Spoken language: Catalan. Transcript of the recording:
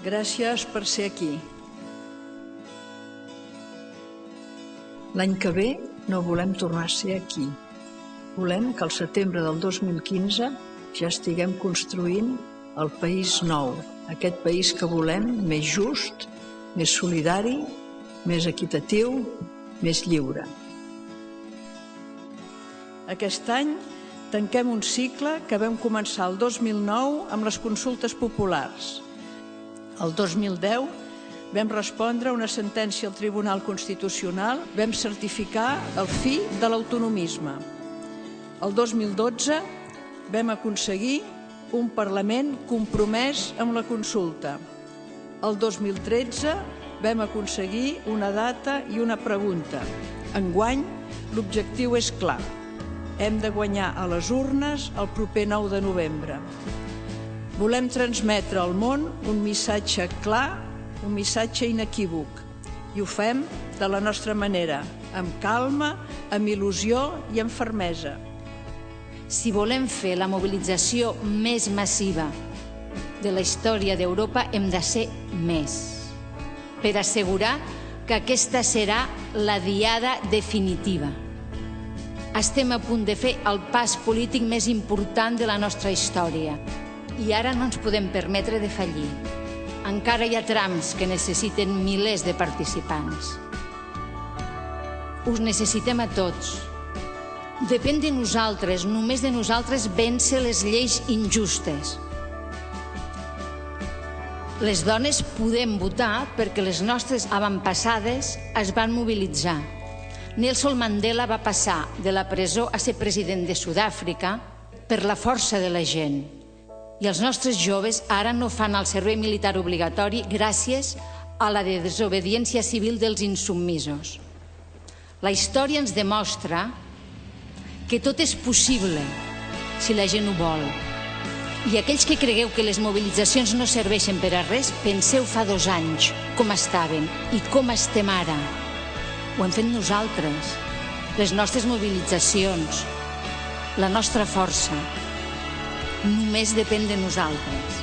Gràcies per ser aquí. L'any que ve no volem tornar a ser aquí. Volem que al setembre del 2015 ja estiguem construint el país nou, aquest país que volem més just, més solidari, més equitatiu, més lliure. Aquest any tanquem un cicle que vam començar el 2009 amb les consultes populars. El 2010 vam respondre a una sentència al Tribunal Constitucional, vam certificar el fi de l'autonomisme. El 2012 vam aconseguir un Parlament compromès amb la consulta. El 2013 vam aconseguir una data i una pregunta. Enguany, l'objectiu és clar. Hem de guanyar a les urnes el proper 9 de novembre. Volem transmetre al món un missatge clar, un missatge inequívoc. I ho fem de la nostra manera, amb calma, amb il·lusió i amb fermesa. Si volem fer la mobilització més massiva de la història d'Europa, hem de ser més, per assegurar que aquesta serà la diada definitiva. Estem a punt de fer el pas polític més important de la nostra història i ara no ens podem permetre de fallir. Encara hi ha trams que necessiten milers de participants. Us necessitem a tots. Depèn de nosaltres, només de nosaltres, vèncer les lleis injustes. Les dones podem votar perquè les nostres avantpassades es van mobilitzar. Nelson Mandela va passar de la presó a ser president de Sud-àfrica per la força de la gent. I els nostres joves ara no fan el servei militar obligatori gràcies a la desobediència civil dels insubmisos. La història ens demostra que tot és possible si la gent ho vol. I aquells que cregueu que les mobilitzacions no serveixen per a res, penseu fa 2 anys com estaven i com estem ara. Ho hem fet nosaltres, les nostres mobilitzacions, la nostra força. Només depèn de nosaltres.